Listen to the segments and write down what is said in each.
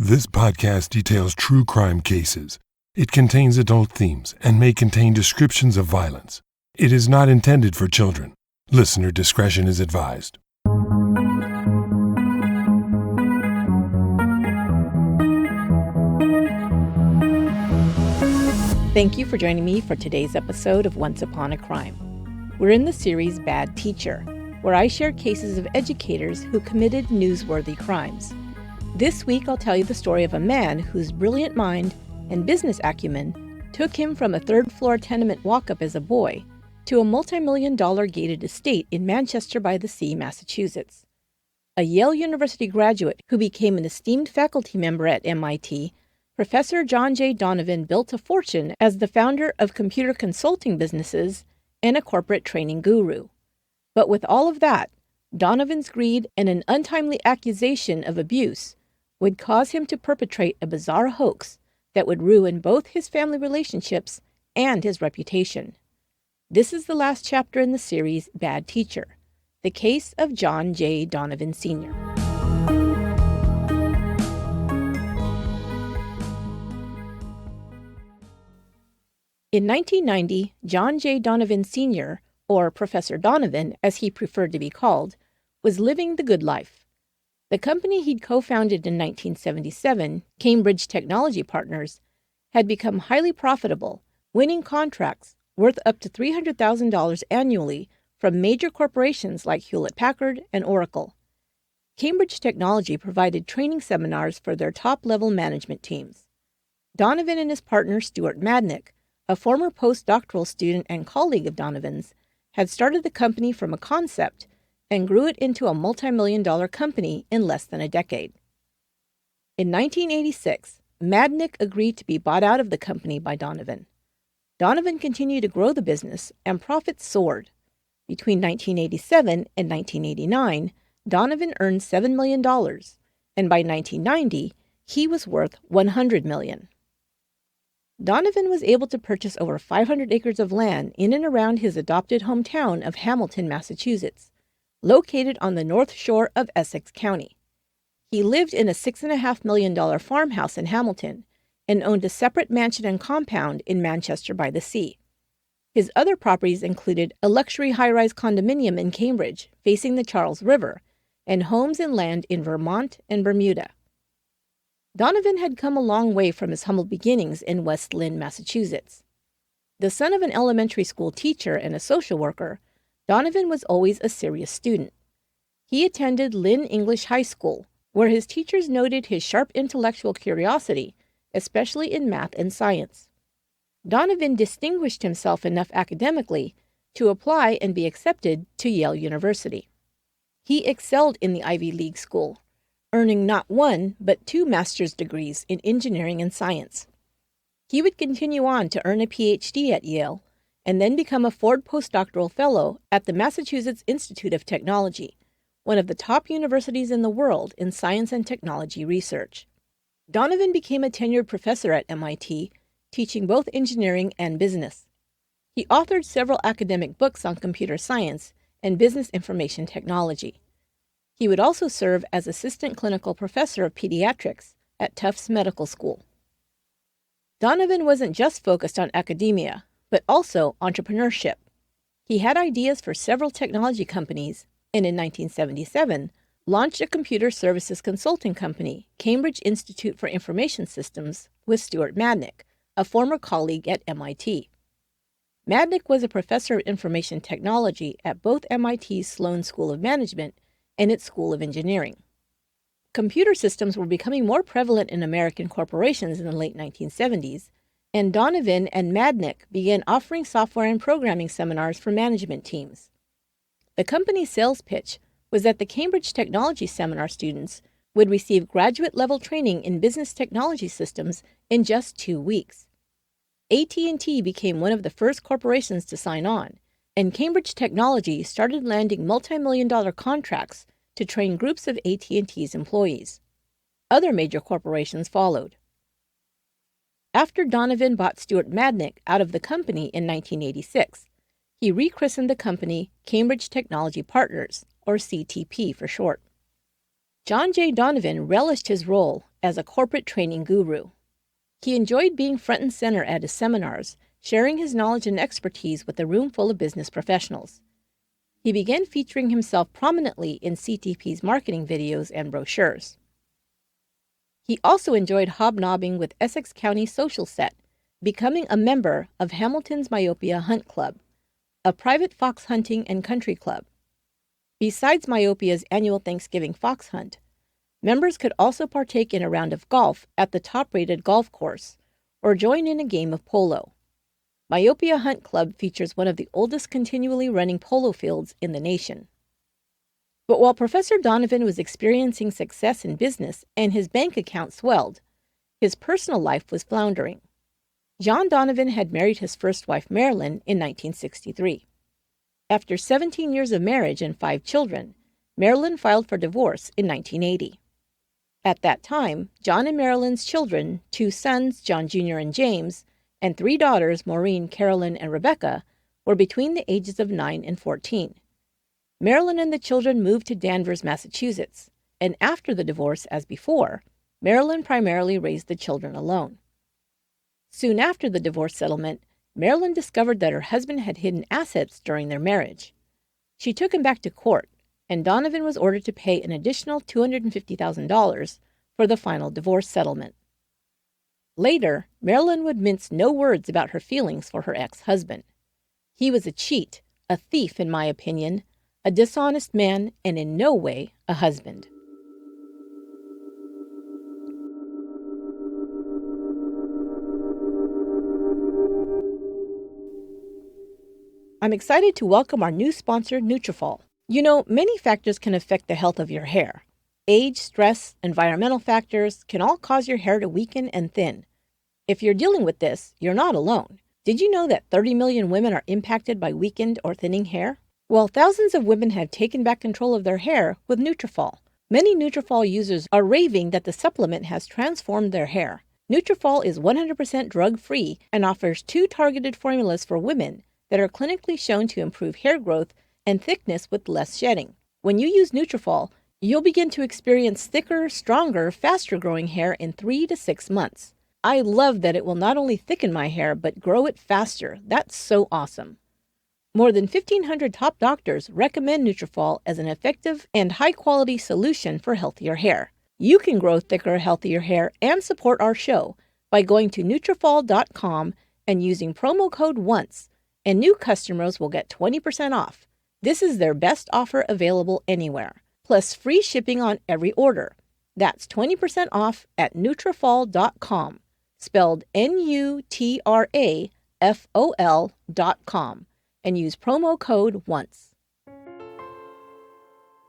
This podcast details true crime cases. It contains adult themes and may contain descriptions of violence. It is not intended for children. Listener discretion is advised. Thank you for joining me for today's episode of Once Upon a Crime. We're in the series Bad Teacher, where I share cases of educators who committed newsworthy crimes. This week, I'll tell you the story of a man whose brilliant mind and business acumen took him from a third-floor tenement walk-up as a boy to a multi-million-dollar gated estate in Manchester-by-the-Sea, Massachusetts. A Yale University graduate who became an esteemed faculty member at MIT, Professor John J. Donovan built a fortune as the founder of computer consulting businesses and a corporate training guru. But with all of that, Donovan's greed and an untimely accusation of abuse would cause him to perpetrate a bizarre hoax that would ruin both his family relationships and his reputation. This is the last chapter in the series Bad Teacher, the case of John J. Donovan Sr. In 1990, John J. Donovan Sr., or Professor Donovan, as he preferred to be called, was living the good life. The company he'd co-founded in 1977, Cambridge Technology Partners, had become highly profitable, winning contracts worth up to $300,000 annually from major corporations like Hewlett-Packard and Oracle. Cambridge Technology provided training seminars for their top-level management teams. Donovan and his partner Stuart Madnick, a former postdoctoral student and colleague of Donovan's, had started the company from a concept and grew it into a multi-million-dollar company in less than a decade. In 1986, Madnick agreed to be bought out of the company by Donovan. Donovan continued to grow the business, and profits soared. Between 1987 and 1989, Donovan earned $7 million, and by 1990, he was worth $100 million. Donovan was able to purchase over 500 acres of land in and around his adopted hometown of Hamilton, Massachusetts, located on the north shore of Essex County. He lived in a $6.5 million farmhouse in Hamilton and owned a separate mansion and compound in Manchester-by-the-Sea. His other properties included a luxury high-rise condominium in Cambridge facing the Charles River and homes and land in Vermont and Bermuda. Donovan had come a long way from his humble beginnings in West Lynn, Massachusetts. The son of an elementary school teacher and a social worker, Donovan was always a serious student. He attended Lynn English High School, where his teachers noted his sharp intellectual curiosity, especially in math and science. Donovan distinguished himself enough academically to apply and be accepted to Yale University. He excelled in the Ivy League school, earning not one but 2 master's degrees in engineering and science. He would continue on to earn a PhD at Yale and then become a Ford postdoctoral fellow at the Massachusetts Institute of Technology, one of the top universities in the world in science and technology research. Donovan became a tenured professor at MIT, teaching both engineering and business. He authored several academic books on computer science and business information technology. He would also serve as assistant clinical professor of pediatrics at Tufts Medical School. Donovan wasn't just focused on academia, but also entrepreneurship. He had ideas for several technology companies, and in 1977, launched a computer services consulting company, Cambridge Institute for Information Systems, with Stuart Madnick, a former colleague at MIT. Madnick was a professor of information technology at both MIT's Sloan School of Management and its School of Engineering. Computer systems were becoming more prevalent in American corporations in the late 1970s, and Donovan and Madnick began offering software and programming seminars for management teams. The company's sales pitch was that the Cambridge Technology Seminar students would receive graduate-level training in business technology systems in just 2 weeks. AT&T became one of the first corporations to sign on, and Cambridge Technology started landing multi-million-dollar contracts to train groups of AT&T's employees. Other major corporations followed. After Donovan bought Stuart Madnick out of the company in 1986, he rechristened the company Cambridge Technology Partners, or CTP for short. John J. Donovan relished his role as a corporate training guru. He enjoyed being front and center at his seminars, sharing his knowledge and expertise with a room full of business professionals. He began featuring himself prominently in CTP's marketing videos and brochures. He also enjoyed hobnobbing with Essex County social set, becoming a member of Hamilton's Myopia Hunt Club, a private fox hunting and country club. Besides Myopia's annual Thanksgiving fox hunt, members could also partake in a round of golf at the top-rated golf course or join in a game of polo. Myopia Hunt Club features one of the oldest continually running polo fields in the nation. But while Professor Donovan was experiencing success in business and his bank account swelled, his personal life was floundering. John Donovan had married his first wife, Marilyn, in 1963. After 17 years of marriage and 5 children, Marilyn filed for divorce in 1980. At that time, John and Marilyn's children, 2 sons, John Jr. and James, and 3 daughters, Maureen, Carolyn, and Rebecca, were between the ages of 9 and 14. Marilyn and the children moved to Danvers, Massachusetts, and after the divorce, as before, Marilyn primarily raised the children alone. Soon after the divorce settlement, Marilyn discovered that her husband had hidden assets during their marriage. She took him back to court, and Donovan was ordered to pay an additional $250,000 for the final divorce settlement. Later, Marilyn would mince no words about her feelings for her ex-husband. He was a cheat, a thief in my opinion, a dishonest man, and in no way a husband. I'm excited to welcome our new sponsor, Nutrafol. You know, many factors can affect the health of your hair. Age, stress, environmental factors can all cause your hair to weaken and thin. If you're dealing with this, you're not alone. Did you know that 30 million women are impacted by weakened or thinning hair? Well, thousands of women have taken back control of their hair with Nutrafol. Many Nutrafol users are raving that the supplement has transformed their hair. Nutrafol is 100% drug-free and offers 2 targeted formulas for women that are clinically shown to improve hair growth and thickness with less shedding. When you use Nutrafol, you'll begin to experience thicker, stronger, faster-growing hair in 3 to 6 months. I love that it will not only thicken my hair, but grow it faster. That's so awesome. More than 1,500 top doctors recommend Nutrafol as an effective and high-quality solution for healthier hair. You can grow thicker, healthier hair and support our show by going to Nutrafol.com and using promo code ONCE, and new customers will get 20% off. This is their best offer available anywhere, plus free shipping on every order. That's 20% off at Nutrafol.com, spelled Nutrafol.com, and use promo code ONCE.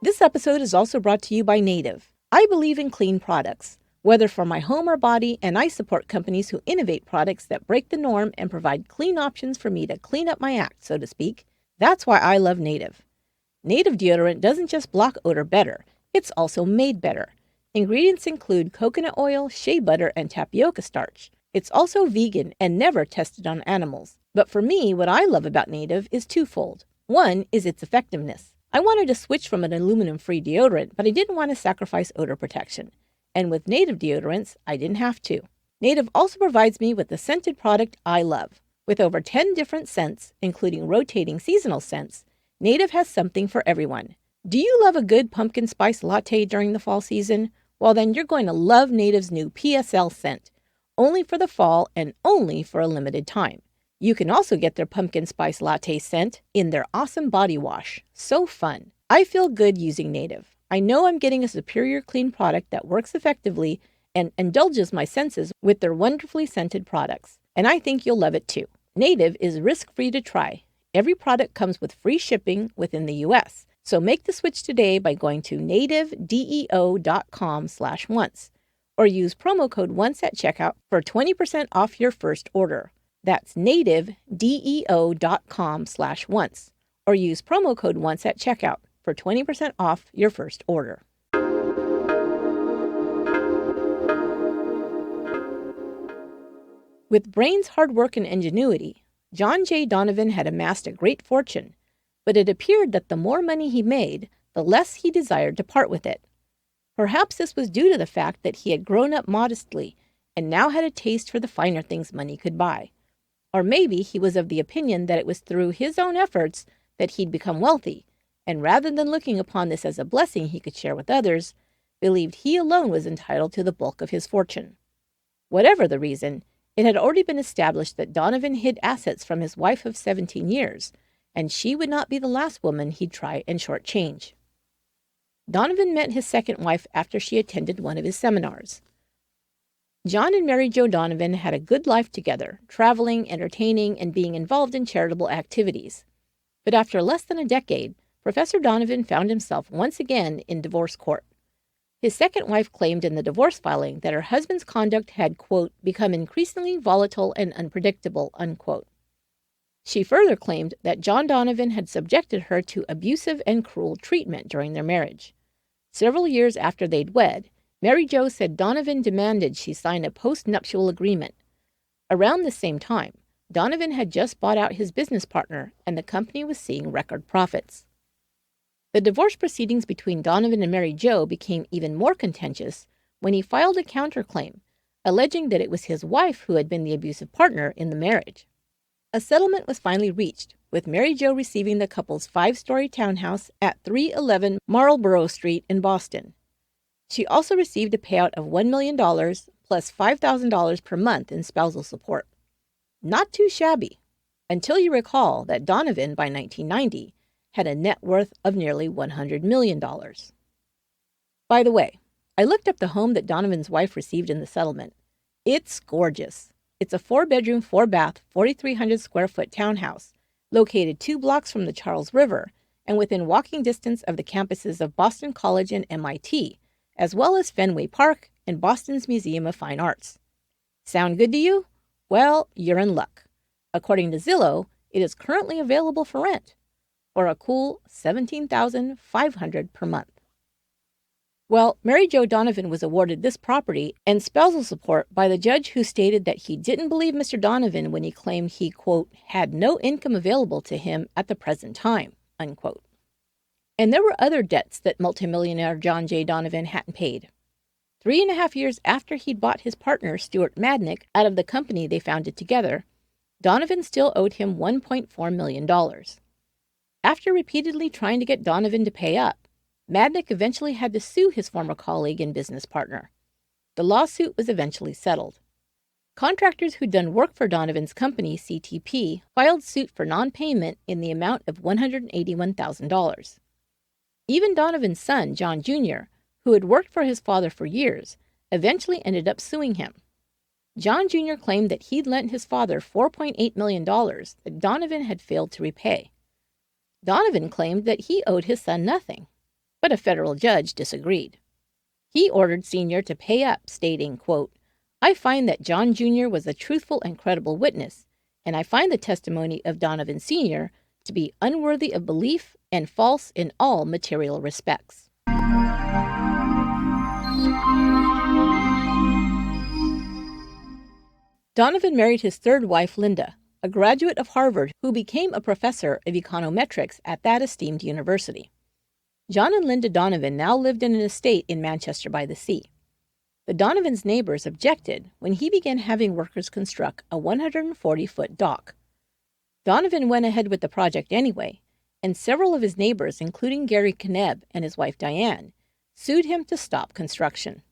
This episode is also brought to you by Native. I believe in clean products, whether for my home or body, and I support companies who innovate products that break the norm and provide clean options for me to clean up my act, so to speak. That's why I love Native. Native deodorant doesn't just block odor better, it's also made better. Ingredients include coconut oil, shea butter, and tapioca starch. It's also vegan and never tested on animals. But for me, what I love about Native is twofold. One is its effectiveness. I wanted to switch from an aluminum-free deodorant, but I didn't want to sacrifice odor protection. And with Native deodorants, I didn't have to. Native also provides me with the scented product I love. With over 10 different scents, including rotating seasonal scents, Native has something for everyone. Do you love a good pumpkin spice latte during the fall season? Well, then you're going to love Native's new PSL scent, only for the fall and only for a limited time. You can also get their pumpkin spice latte scent in their awesome body wash. So fun. I feel good using Native. I know I'm getting a superior clean product that works effectively and indulges my senses with their wonderfully scented products. And I think you'll love it too. Native is risk-free to try. Every product comes with free shipping within the U.S., so make the switch today by going to nativedeo.com/once or use promo code ONCE at checkout for 20% off your first order. That's nativedeo.com/once or use promo code ONCE at checkout for 20% off your first order. With brains, hard work, and ingenuity, John J. Donovan had amassed a great fortune, but it appeared that the more money he made, the less he desired to part with it. Perhaps this was due to the fact that he had grown up modestly and now had a taste for the finer things money could buy. Or maybe he was of the opinion that it was through his own efforts that he'd become wealthy, and rather than looking upon this as a blessing he could share with others, believed he alone was entitled to the bulk of his fortune. Whatever the reason, it had already been established that Donovan hid assets from his wife of 17 years, and she would not be the last woman he'd try and shortchange. Donovan met his second wife after she attended one of his seminars. John and Mary Jo Donovan had a good life together, traveling, entertaining, and being involved in charitable activities. But after less than a decade, Professor Donovan found himself once again in divorce court. His second wife claimed in the divorce filing that her husband's conduct had, quote, become increasingly volatile and unpredictable, unquote. She further claimed that John Donovan had subjected her to abusive and cruel treatment during their marriage. Several years after they'd wed, Mary Jo said Donovan demanded she sign a post-nuptial agreement. Around the same time, Donovan had just bought out his business partner, and the company was seeing record profits. The divorce proceedings between Donovan and Mary Jo became even more contentious when he filed a counterclaim, alleging that it was his wife who had been the abusive partner in the marriage. A settlement was finally reached, with Mary Jo receiving the couple's 5-story townhouse at 311 Marlborough Street in Boston. She also received a payout of $1 million plus $5,000 per month in spousal support. Not too shabby, until you recall that Donovan, by 1990, had a net worth of nearly $100 million. By the way, I looked up the home that Donovan's wife received in the settlement. It's gorgeous. It's a 4-bedroom, 4-bath, 4,300-square-foot townhouse located 2 blocks from the Charles River and within walking distance of the campuses of Boston College and MIT, as well as Fenway Park and Boston's Museum of Fine Arts. Sound good to you? Well, you're in luck. According to Zillow, it is currently available for rent for a cool $17,500 per month. Well, Mary Jo Donovan was awarded this property and spousal support by the judge who stated that he didn't believe Mr. Donovan when he claimed he, quote, had no income available to him at the present time, unquote. And there were other debts that multimillionaire John J. Donovan hadn't paid. 3.5 years after he'd bought his partner, Stuart Madnick, out of the company they founded together, Donovan still owed him $1.4 million. After repeatedly trying to get Donovan to pay up, Madnick eventually had to sue his former colleague and business partner. The lawsuit was eventually settled. Contractors who'd done work for Donovan's company, CTP, filed suit for non-payment in the amount of $181,000. Even Donovan's son, John Jr., who had worked for his father for years, eventually ended up suing him. John Jr. claimed that he'd lent his father $4.8 million that Donovan had failed to repay. Donovan claimed that he owed his son nothing, but a federal judge disagreed. He ordered Sr. to pay up, stating, quote, I find that John Jr. was a truthful and credible witness, and I find the testimony of Donovan Sr. to be unworthy of belief and false in all material respects. Donovan married his third wife, Linda, a graduate of Harvard who became a professor of econometrics at that esteemed university. John and Linda Donovan now lived in an estate in Manchester by the Sea. The Donovan's neighbors objected when he began having workers construct a 140-foot dock. Donovan went ahead with the project anyway, and several of his neighbors, including Gary Knebb and his wife Diane, sued him to stop construction.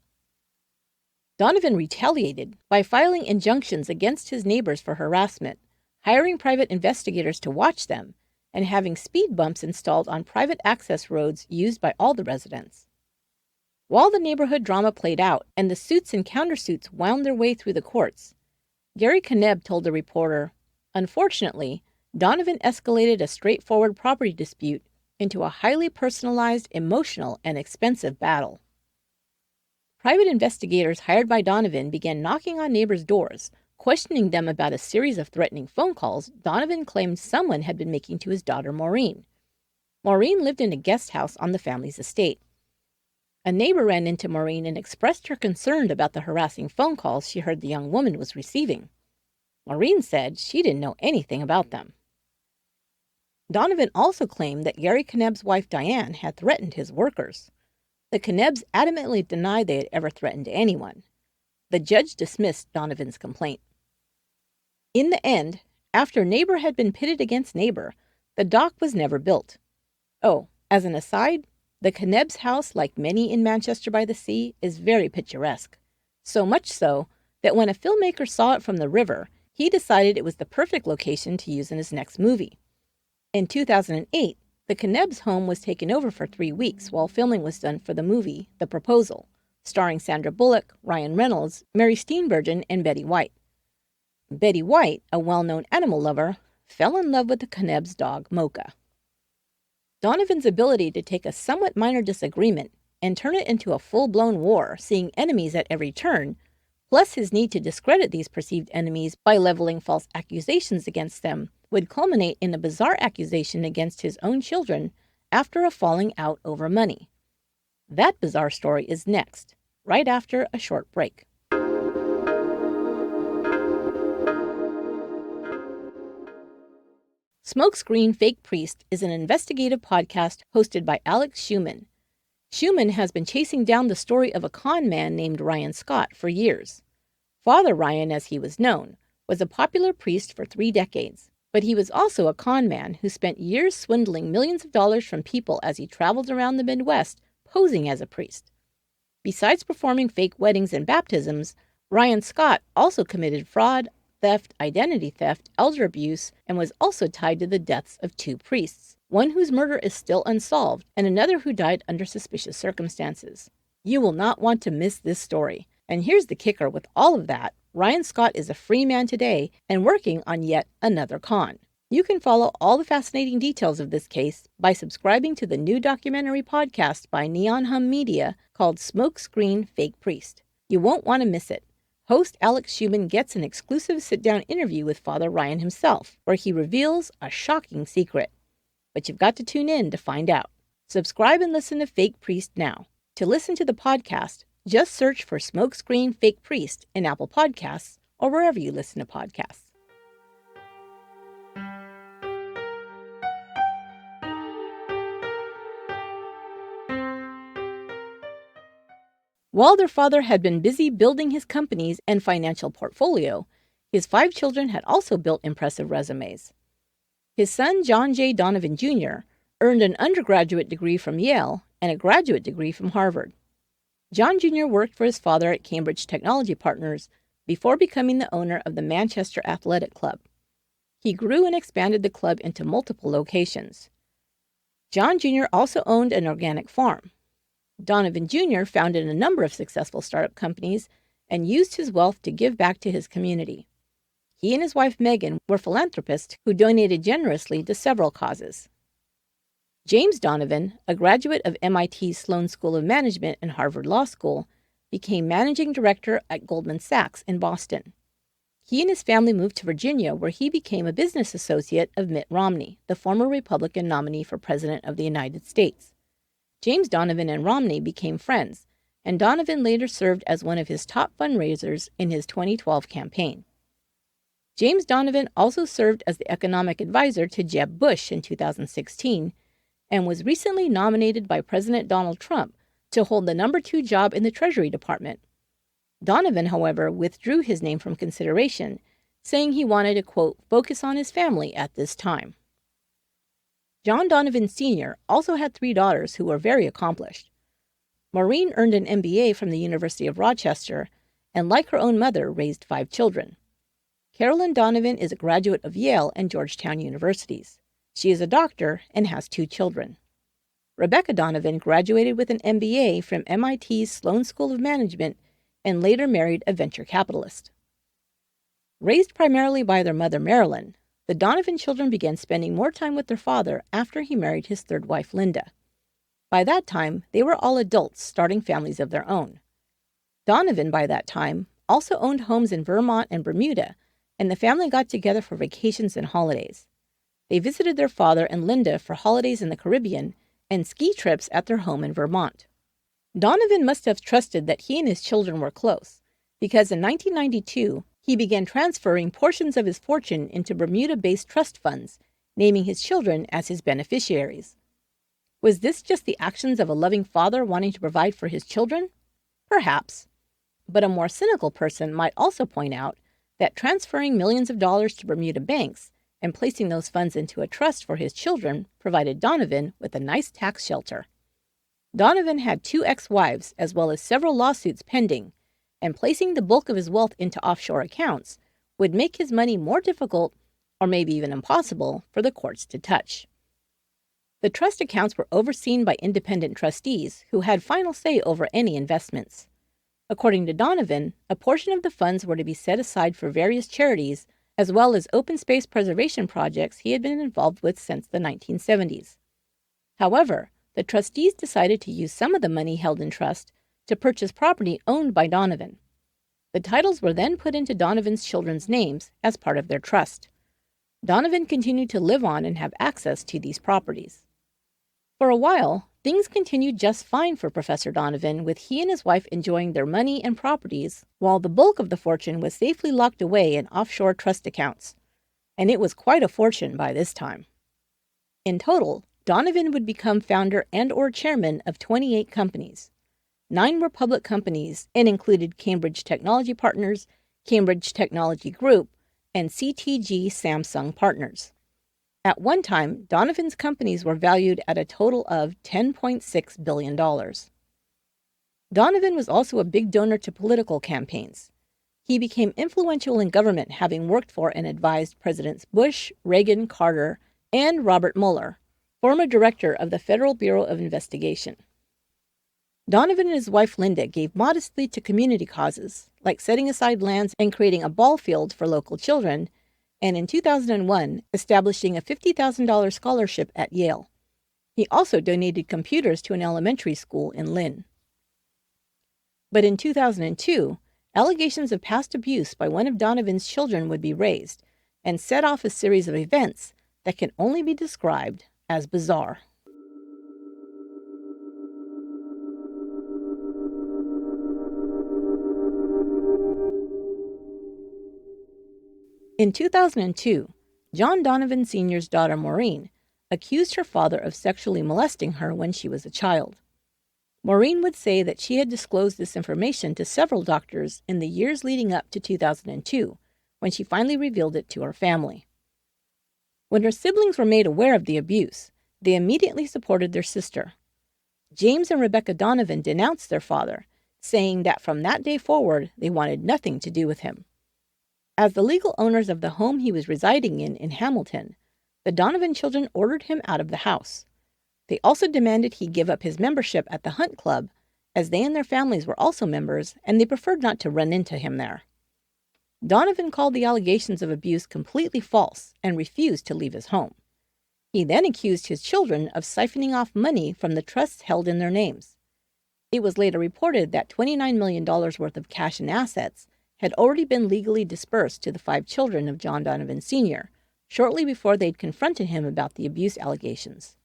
Donovan retaliated by filing injunctions against his neighbors for harassment, hiring private investigators to watch them, and having speed bumps installed on private access roads used by all the residents. While the neighborhood drama played out and the suits and countersuits wound their way through the courts, Gary Knebb told the reporter, unfortunately, Donovan escalated a straightforward property dispute into a highly personalized, emotional, and expensive battle. Private investigators hired by Donovan began knocking on neighbors' doors, questioning them about a series of threatening phone calls Donovan claimed someone had been making to his daughter Maureen. Maureen lived in a guest house on the family's estate. A neighbor ran into Maureen and expressed her concern about the harassing phone calls she heard the young woman was receiving. Maureen said she didn't know anything about them. Donovan also claimed that Gary Knebb's wife Diane had threatened his workers. The Knebs adamantly denied they had ever threatened anyone. The judge dismissed Donovan's complaint. In the end, after neighbor had been pitted against neighbor, the dock was never built. Oh, as an aside, the Knebs' house, like many in Manchester by the Sea, is very picturesque. So much so that when a filmmaker saw it from the river, he decided it was the perfect location to use in his next movie. In 2008, the Knebs' home was taken over for 3 weeks while filming was done for the movie The Proposal, starring Sandra Bullock, Ryan Reynolds, Mary Steenburgen, and Betty White. Betty White, a well-known animal lover, fell in love with the Knebs' dog, Mocha. Donovan's ability to take a somewhat minor disagreement and turn it into a full-blown war, seeing enemies at every turn, plus his need to discredit these perceived enemies by leveling false accusations against them, would culminate in a bizarre accusation against his own children after a falling out over money. That bizarre story is next, right after a short break. Smokescreen Fake Priest is an investigative podcast hosted by Alex Schumann. Schumann has been chasing down the story of a con man named Ryan Scott for years. Father Ryan, as he was known, was a popular priest for 3 decades, but he was also a con man who spent years swindling millions of dollars from people as he traveled around the Midwest posing as a priest. Besides performing fake weddings and baptisms, Ryan Scott also committed fraud, theft, identity theft, elder abuse, and was also tied to the deaths of 2 priests, one whose murder is still unsolved and another who died under suspicious circumstances. You will not want to miss this story. And here's the kicker with all of that. Ryan Scott is a free man today and working on yet another con. You can follow all the fascinating details of this case by subscribing to the new documentary podcast by Neon Hum Media called Smokescreen Fake Priest. You won't want to miss it. Host Alex Schumann gets an exclusive sit-down interview with Father Ryan himself, where he reveals a shocking secret. But you've got to tune in to find out. Subscribe and listen to Fake Priest now. To listen to the podcast, just search for Smokescreen Fake Priest in Apple Podcasts or wherever you listen to podcasts. While their father had been busy building his companies and financial portfolio, his 5 children had also built impressive resumes. His son, John J. Donovan Jr., earned an undergraduate degree from Yale and a graduate degree from Harvard. John Jr. worked for his father at Cambridge Technology Partners before becoming the owner of the Manchester Athletic Club. He grew and expanded the club into multiple locations. John Jr. also owned an organic farm. Donovan Jr. founded a number of successful startup companies and used his wealth to give back to his community. He and his wife Megan were philanthropists who donated generously to several causes. James Donovan, a graduate of MIT's Sloan School of Management and Harvard Law School, became managing director at Goldman Sachs in Boston. He and his family moved to Virginia, where he became a business associate of Mitt Romney, the former Republican nominee for President of the United States. James Donovan and Romney became friends, and Donovan later served as one of his top fundraisers in his 2012 campaign. James Donovan also served as the economic advisor to Jeb Bush in 2016 and was recently nominated by President Donald Trump to hold the number 2 job in the Treasury Department. Donovan, however, withdrew his name from consideration, saying he wanted to, quote, focus on his family at this time. John Donovan Sr. also had 3 daughters who were very accomplished. Maureen earned an MBA from the University of Rochester and, like her own mother, raised 5 children. Carolyn Donovan is a graduate of Yale and Georgetown universities. She is a doctor and has 2 children. Rebecca Donovan graduated with an MBA from MIT's Sloan School of Management and later married a venture capitalist. Raised primarily by their mother Marilyn, the Donovan children began spending more time with their father after he married his 3rd wife, Linda. By that time, they were all adults starting families of their own. Donovan, by that time, also owned homes in Vermont and Bermuda, and the family got together for vacations and holidays. They visited their father and Linda for holidays in the Caribbean and ski trips at their home in Vermont. Donovan must have trusted that he and his children were close, because in 1992, he began transferring portions of his fortune into Bermuda-based trust funds, naming his children as his beneficiaries. Was this just the actions of a loving father wanting to provide for his children? Perhaps. But a more cynical person might also point out that transferring millions of dollars to Bermuda banks and placing those funds into a trust for his children provided Donovan with a nice tax shelter. Donovan had 2 ex-wives as well as several lawsuits pending, and placing the bulk of his wealth into offshore accounts would make his money more difficult, or maybe even impossible, for the courts to touch. The trust accounts were overseen by independent trustees who had final say over any investments. According to Donovan, a portion of the funds were to be set aside for various charities as well as open space preservation projects he had been involved with since the 1970s. However, the trustees decided to use some of the money held in trust to purchase property owned by Donovan. The titles were then put into Donovan's children's names as part of their trust. Donovan continued to live on and have access to these properties. For a while, things continued just fine for Professor Donovan, with he and his wife enjoying their money and properties, while the bulk of the fortune was safely locked away in offshore trust accounts. And it was quite a fortune by this time. In total, Donovan would become founder and/or chairman of 28 companies. 9 were public companies and included Cambridge Technology Partners, Cambridge Technology Group, and CTG Samsung Partners. At one time, Donovan's companies were valued at a total of $10.6 billion. Donovan was also a big donor to political campaigns. He became influential in government, having worked for and advised Presidents Bush, Reagan, Carter, and Robert Mueller, former director of the Federal Bureau of Investigation. Donovan and his wife Linda gave modestly to community causes, like setting aside lands and creating a ball field for local children, and in 2001, establishing a $50,000 scholarship at Yale. He also donated computers to an elementary school in Lynn. But in 2002, allegations of past abuse by one of Donovan's children would be raised and set off a series of events that can only be described as bizarre. In 2002, John Donovan Sr.'s daughter Maureen accused her father of sexually molesting her when she was a child. Maureen would say that she had disclosed this information to several doctors in the years leading up to 2002, when she finally revealed it to her family. When her siblings were made aware of the abuse, they immediately supported their sister. James and Rebecca Donovan denounced their father, saying that from that day forward, they wanted nothing to do with him. As the legal owners of the home he was residing in Hamilton, the Donovan children ordered him out of the house. They also demanded he give up his membership at the Hunt Club, as they and their families were also members, and they preferred not to run into him there. Donovan called the allegations of abuse completely false and refused to leave his home. He then accused his children of siphoning off money from the trusts held in their names. It was later reported that $29 million worth of cash and assets had already been legally dispersed to the 5 children of John Donovan Sr., shortly before they'd confronted him about the abuse allegations.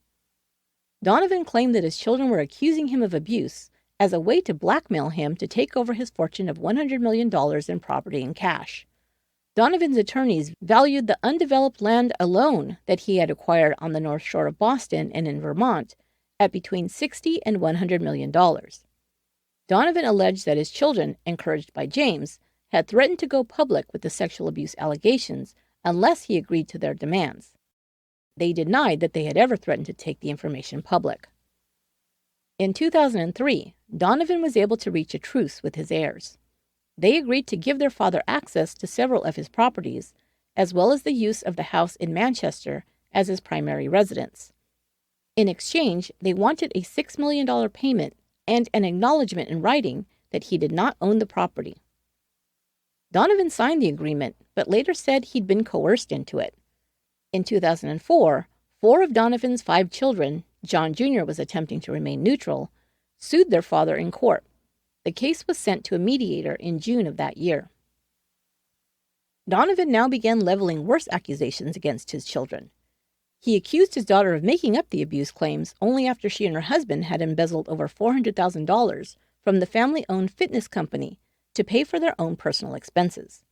Donovan claimed that his children were accusing him of abuse as a way to blackmail him to take over his fortune of $100 million in property and cash. Donovan's attorneys valued the undeveloped land alone that he had acquired on the North Shore of Boston and in Vermont at between $60 and $100 million. Donovan alleged that his children, encouraged by James, had threatened to go public with the sexual abuse allegations unless he agreed to their demands. They denied that they had ever threatened to take the information public. In 2003, Donovan was able to reach a truce with his heirs. They agreed to give their father access to several of his properties, as well as the use of the house in Manchester as his primary residence. In exchange, they wanted a $6 million payment and an acknowledgement in writing that he did not own the property. Donovan signed the agreement, but later said he'd been coerced into it. In 2004, 4 of Donovan's 5 children, John Jr. was attempting to remain neutral, sued their father in court. The case was sent to a mediator in June of that year. Donovan now began leveling worse accusations against his children. He accused his daughter of making up the abuse claims only after she and her husband had embezzled over $400,000 from the family-owned fitness company to pay for their own personal expenses.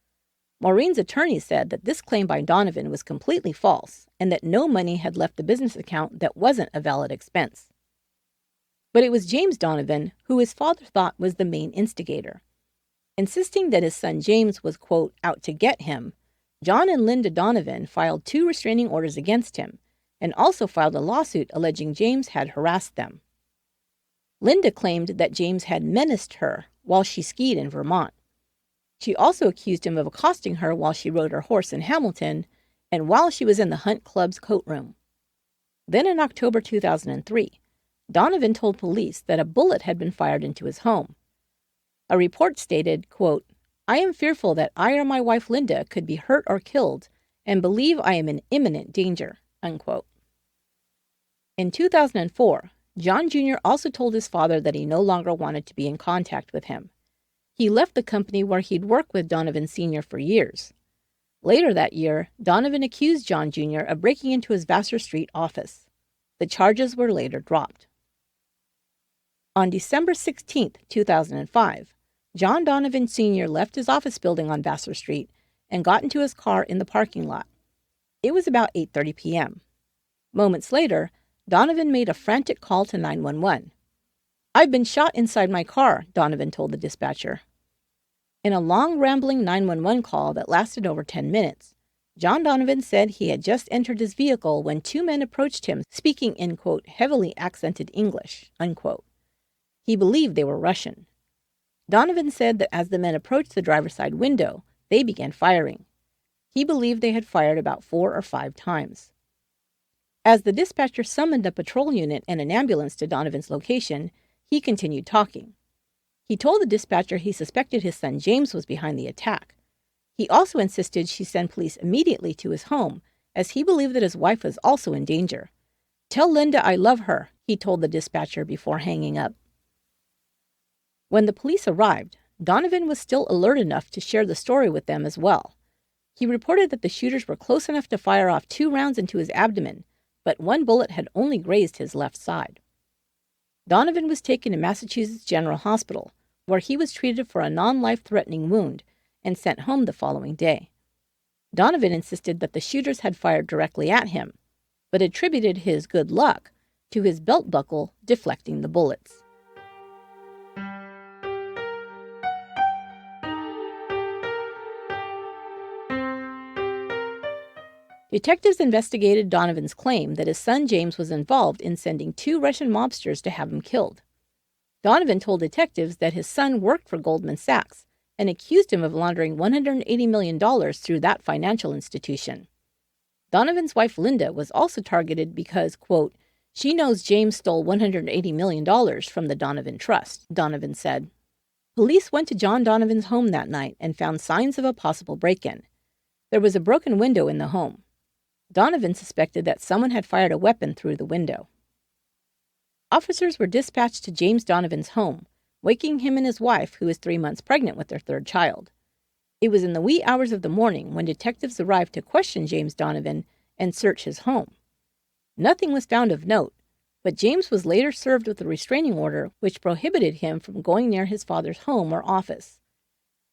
Maureen's attorney said that this claim by Donovan was completely false and that no money had left the business account that wasn't a valid expense. But it was James Donovan who his father thought was the main instigator. Insisting that his son James was, quote, out to get him, John and Linda Donovan filed 2 restraining orders against him and also filed a lawsuit alleging James had harassed them. Linda claimed that James had menaced her while she skied in Vermont. She also accused him of accosting her while she rode her horse in Hamilton and while she was in the Hunt Club's coat room. Then in October 2003, Donovan told police that a bullet had been fired into his home. A report stated, quote, I am fearful that I or my wife Linda could be hurt or killed and believe I am in imminent danger, unquote. In 2004, John Jr. also told his father that he no longer wanted to be in contact with him. He left the company where he'd worked with Donovan Sr. for years. Later that year, Donovan accused John Jr. of breaking into his Vassar Street office. The charges were later dropped. On December 16, 2005, John Donovan Sr. left his office building on Vassar Street and got into his car in the parking lot. It was about 8:30 p.m. Moments later, Donovan made a frantic call to 911. I've been shot inside my car, Donovan told the dispatcher. In a long, rambling 911 call that lasted over 10 minutes, John Donovan said he had just entered his vehicle when 2 men approached him speaking in, quote, heavily accented English, unquote. He believed they were Russian. Donovan said that as the men approached the driver's side window, they began firing. He believed they had fired about 4 or 5 times. As the dispatcher summoned a patrol unit and an ambulance to Donovan's location, he continued talking. He told the dispatcher he suspected his son James was behind the attack. He also insisted she send police immediately to his home, as he believed that his wife was also in danger. Tell Linda I love her, he told the dispatcher before hanging up. When the police arrived, Donovan was still alert enough to share the story with them as well. He reported that the shooters were close enough to fire off 2 rounds into his abdomen, but 1 bullet had only grazed his left side. Donovan was taken to Massachusetts General Hospital, where he was treated for a non-life-threatening wound and sent home the following day. Donovan insisted that the shooters had fired directly at him, but attributed his good luck to his belt buckle deflecting the bullets. Detectives investigated Donovan's claim that his son James was involved in sending 2 Russian mobsters to have him killed. Donovan told detectives that his son worked for Goldman Sachs and accused him of laundering $180 million through that financial institution. Donovan's wife Linda was also targeted because, quote, she knows James stole $180 million from the Donovan Trust, Donovan said. Police went to John Donovan's home that night and found signs of a possible break-in. There was a broken window in the home. Donovan suspected that someone had fired a weapon through the window. Officers were dispatched to James Donovan's home, waking him and his wife, who was 3 months pregnant with their 3rd child. It was in the wee hours of the morning when detectives arrived to question James Donovan and search his home. Nothing was found of note, but James was later served with a restraining order which prohibited him from going near his father's home or office.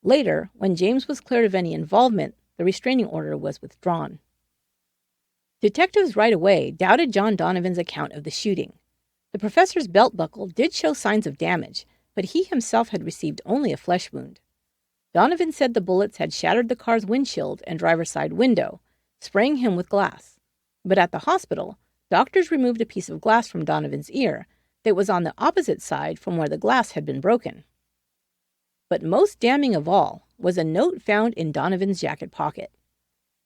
Later, when James was cleared of any involvement, the restraining order was withdrawn. Detectives right away doubted John Donovan's account of the shooting. The professor's belt buckle did show signs of damage, but he himself had received only a flesh wound. Donovan said the bullets had shattered the car's windshield and driver's side window, spraying him with glass. But at the hospital, doctors removed a piece of glass from Donovan's ear that was on the opposite side from where the glass had been broken. But most damning of all was a note found in Donovan's jacket pocket.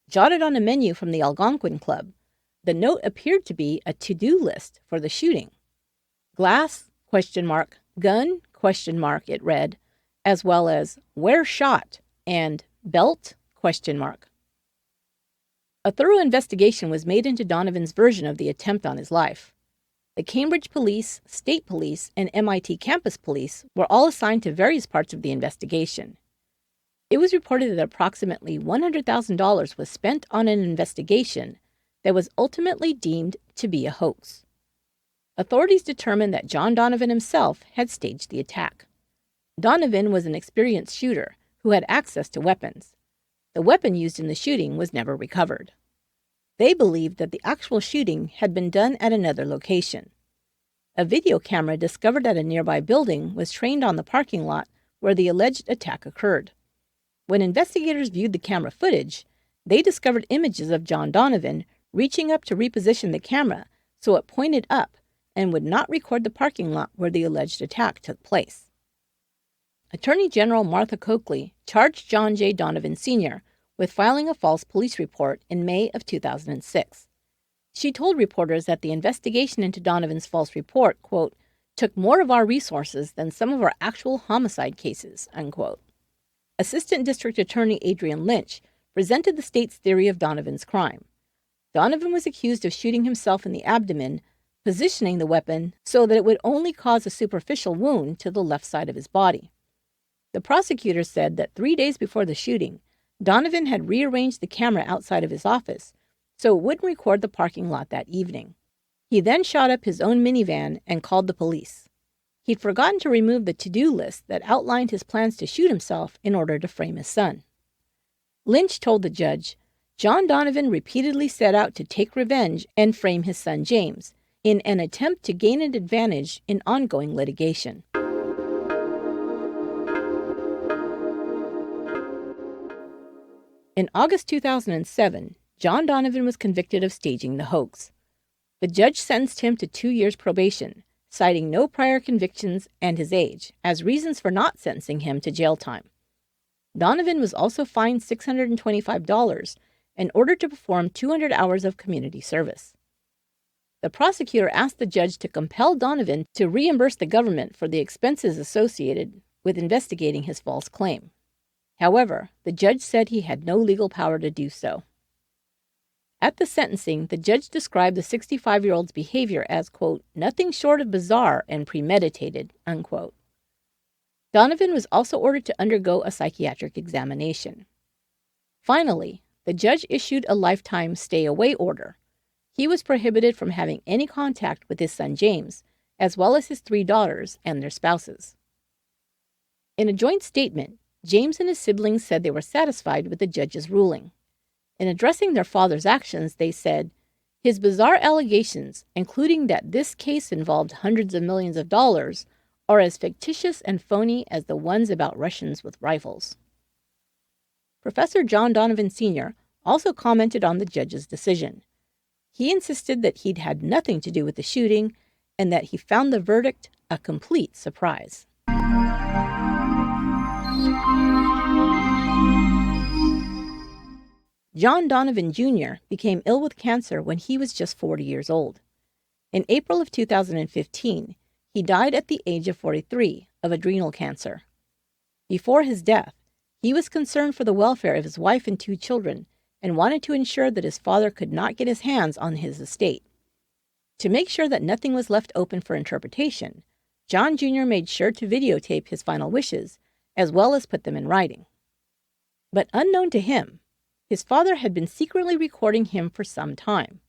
Jotted on a menu from the Algonquin Club, the note appeared to be a to-do list for the shooting. Glass, ? Gun, ? It read, as well as where shot and belt, ? A thorough investigation was made into Donovan's version of the attempt on his life. The Cambridge Police, State Police, and MIT Campus Police were all assigned to various parts of the investigation. It was reported that approximately $100,000 was spent on an investigation that was ultimately deemed to be a hoax. Authorities determined that John Donovan himself had staged the attack. Donovan was an experienced shooter who had access to weapons. The weapon used in the shooting was never recovered. They believed that the actual shooting had been done at another location. A video camera discovered at a nearby building was trained on the parking lot where the alleged attack occurred. When investigators viewed the camera footage, they discovered images of John Donovan reaching up to reposition the camera so it pointed up and would not record the parking lot where the alleged attack took place. Attorney General Martha Coakley charged John J. Donovan Sr. with filing a false police report in May of 2006. She told reporters that the investigation into Donovan's false report, quote, took more of our resources than some of our actual homicide cases, unquote. Assistant District Attorney Adrian Lynch presented the state's theory of Donovan's crime. Donovan was accused of shooting himself in the abdomen, positioning the weapon so that it would only cause a superficial wound to the left side of his body. The prosecutor said that 3 days before the shooting, Donovan had rearranged the camera outside of his office so it wouldn't record the parking lot that evening. He then shot up his own minivan and called the police. He'd forgotten to remove the to-do list that outlined his plans to shoot himself in order to frame his son. Lynch told the judge, John Donovan repeatedly set out to take revenge and frame his son James in an attempt to gain an advantage in ongoing litigation. In August 2007, John Donovan was convicted of staging the hoax. The judge sentenced him to 2 years probation, citing no prior convictions and his age as reasons for not sentencing him to jail time. Donovan was also fined $625 and ordered to perform 200 hours of community service. The prosecutor asked the judge to compel Donovan to reimburse the government for the expenses associated with investigating his false claim. However, the judge said he had no legal power to do so. At the sentencing, the judge described the 65-year-old's behavior as, quote, nothing short of bizarre and premeditated, unquote. Donovan was also ordered to undergo a psychiatric examination. Finally, the judge issued a lifetime stay-away order. He was prohibited from having any contact with his son James, as well as his 3 daughters and their spouses. In a joint statement, James and his siblings said they were satisfied with the judge's ruling. In addressing their father's actions, they said, his bizarre allegations, including that this case involved hundreds of millions of dollars, are as fictitious and phony as the ones about Russians with rifles. Professor John Donovan Sr. also commented on the judge's decision. He insisted that he'd had nothing to do with the shooting and that he found the verdict a complete surprise. John Donovan Jr. became ill with cancer when he was just 40 years old. In April of 2015, he died at the age of 43 of adrenal cancer. Before his death, he was concerned for the welfare of his wife and 2 children and wanted to ensure that his father could not get his hands on his estate. To make sure that nothing was left open for interpretation, John Jr. made sure to videotape his final wishes, as well as put them in writing. But unknown to him, his father had been secretly recording him for some time.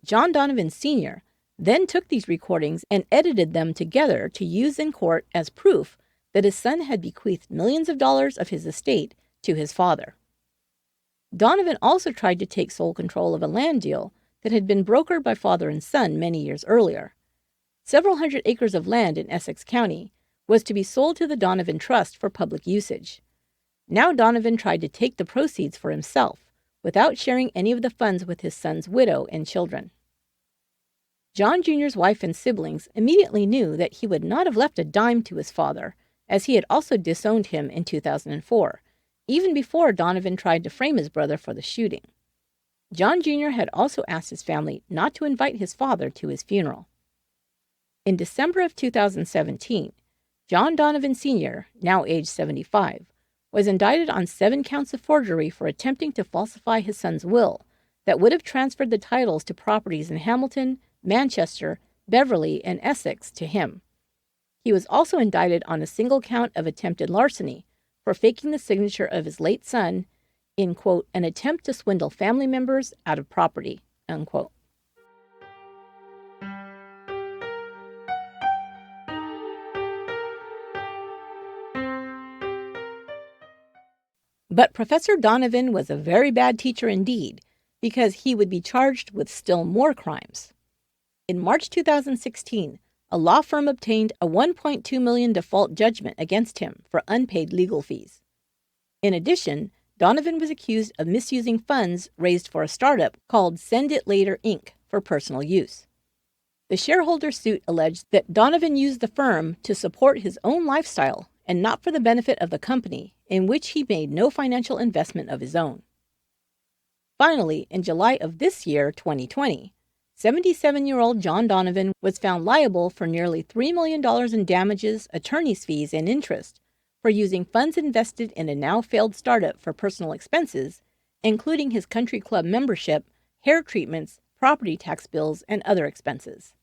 John Donovan Sr. then took these recordings and edited them together to use in court as proof that his son had bequeathed millions of dollars of his estate to his father. Donovan also tried to take sole control of a land deal that had been brokered by father and son many years earlier. Several hundred acres of land in Essex County was to be sold to the Donovan Trust for public usage. Now Donovan tried to take the proceeds for himself, without sharing any of the funds with his son's widow and children. John Jr.'s wife and siblings immediately knew that he would not have left a dime to his father, as he had also disowned him in 2004, even before Donovan tried to frame his brother for the shooting. John Jr. had also asked his family not to invite his father to his funeral. In December of 2017, John Donovan Sr., now age 75, was indicted on 7 counts of forgery for attempting to falsify his son's will that would have transferred the titles to properties in Hamilton, Manchester, Beverly, and Essex to him. He was also indicted on a single count of attempted larceny for faking the signature of his late son in, quote, an attempt to swindle family members out of property, unquote. But Professor Donovan was a very bad teacher indeed, because he would be charged with still more crimes. In March 2016, a law firm obtained a $1.2 million default judgment against him for unpaid legal fees. In addition, Donovan was accused of misusing funds raised for a startup called Send It Later, Inc. for personal use. The shareholder suit alleged that Donovan used the firm to support his own lifestyle and not for the benefit of the company, in which he made no financial investment of his own. Finally, in July of this year, 2020, 77-year-old John Donovan was found liable for nearly $3 million in damages, attorney's fees, and interest for using funds invested in a now-failed startup for personal expenses, including his country club membership, hair treatments, property tax bills, and other expenses.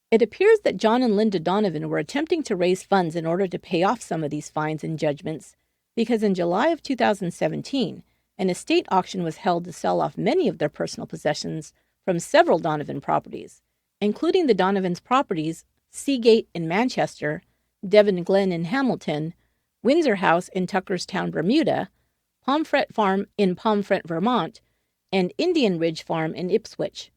It appears that John and Linda Donovan were attempting to raise funds in order to pay off some of these fines and judgments, because in July of 2017, an estate auction was held to sell off many of their personal possessions from several Donovan properties, including the Donovans' properties Seagate in Manchester, Devon Glen in Hamilton, Windsor House in Tuckerstown, Bermuda, Pomfret Farm in Pomfret, Vermont, and Indian Ridge Farm in Ipswich.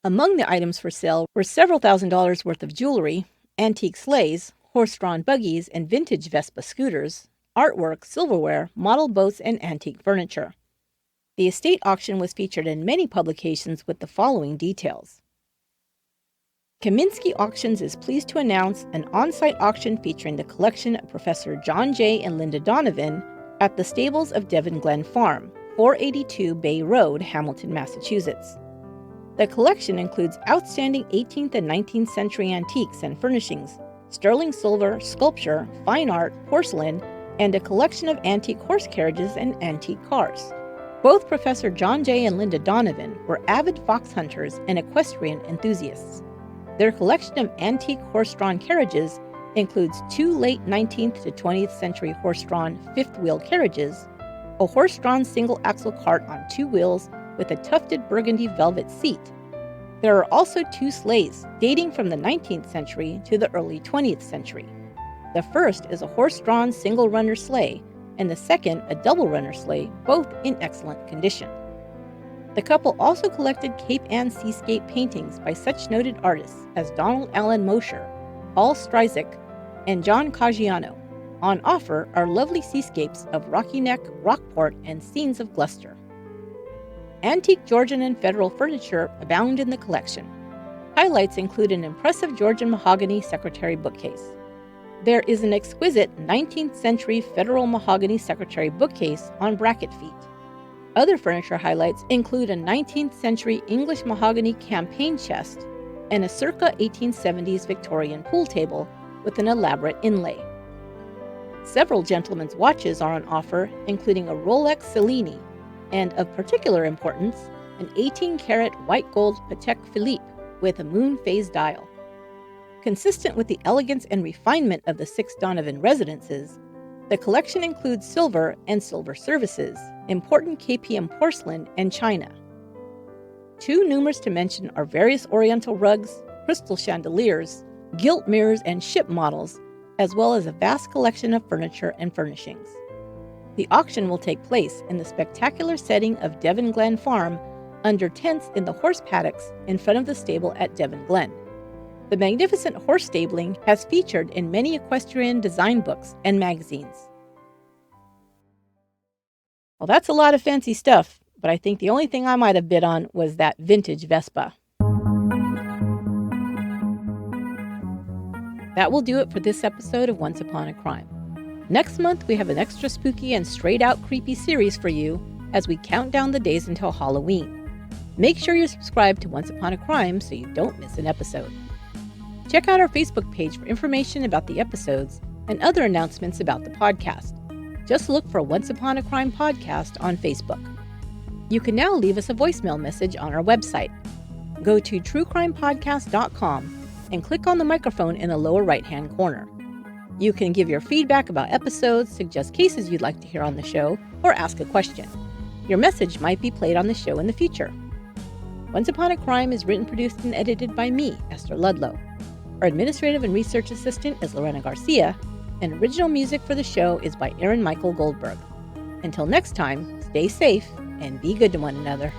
Among the items for sale were several $1,000s worth of jewelry, antique sleighs, horse-drawn buggies, and vintage Vespa scooters, artwork, silverware, model boats, and antique furniture. The estate auction was featured in many publications with the following details. Kaminsky Auctions is pleased to announce an on-site auction featuring the collection of Professor John J. and Linda Donovan at the stables of Devon Glen Farm, 482 Bay Road, Hamilton, Massachusetts. The collection includes outstanding 18th and 19th century antiques and furnishings, sterling silver, sculpture, fine art, porcelain, and a collection of antique horse carriages and antique cars. Both Professor John J. and Linda Donovan were avid fox hunters and equestrian enthusiasts. Their collection of antique horse-drawn carriages includes 2 late 19th to 20th century horse-drawn fifth-wheel carriages, a horse-drawn single-axle cart on 2 wheels with a tufted burgundy velvet seat. There are also 2 sleighs dating from the 19th century to the early 20th century. The first is a horse-drawn single-runner sleigh, and the second a double-runner sleigh, both in excellent condition. The couple also collected Cape Ann seascape paintings by such noted artists as Donald Allen Mosher, Paul Stryzik, and John Caggiano. On offer are lovely seascapes of Rocky Neck, Rockport, and scenes of Gloucester. Antique Georgian and Federal furniture abound in the collection. Highlights include an impressive Georgian mahogany secretary bookcase. There is an exquisite 19th century Federal mahogany secretary bookcase on bracket feet. Other furniture highlights include a 19th century English mahogany campaign chest and a circa 1870s Victorian pool table with an elaborate inlay. Several gentlemen's watches are on offer, including a Rolex Cellini, and of particular importance, an 18-karat white gold Patek Philippe with a moon phase dial. Consistent with the elegance and refinement of the 6 Donovan residences, the collection includes silver and silver services, important KPM porcelain, and china. Too numerous to mention are various oriental rugs, crystal chandeliers, gilt mirrors, and ship models, as well as a vast collection of furniture and furnishings. The auction will take place in the spectacular setting of Devon Glen Farm under tents in the horse paddocks in front of the stable at Devon Glen. The magnificent horse stabling has featured in many equestrian design books and magazines. Well, that's a lot of fancy stuff, but I think the only thing I might have bid on was that vintage Vespa. That will do it for this episode of Once Upon a Crime. Next month, we have an extra spooky and straight-out creepy series for you as we count down the days until Halloween. Make sure you're subscribed to Once Upon a Crime so you don't miss an episode. Check out our Facebook page for information about the episodes and other announcements about the podcast. Just look for Once Upon a Crime Podcast on Facebook. You can now leave us a voicemail message on our website. Go to truecrimepodcast.com and click on the microphone in the lower right-hand corner. You can give your feedback about episodes, suggest cases you'd like to hear on the show, or ask a question. Your message might be played on the show in the future. Once Upon a Crime is written, produced, and edited by me, Esther Ludlow. Our administrative and research assistant is Lorena Garcia, and original music for the show is by Aaron Michael Goldberg. Until next time, stay safe and be good to one another.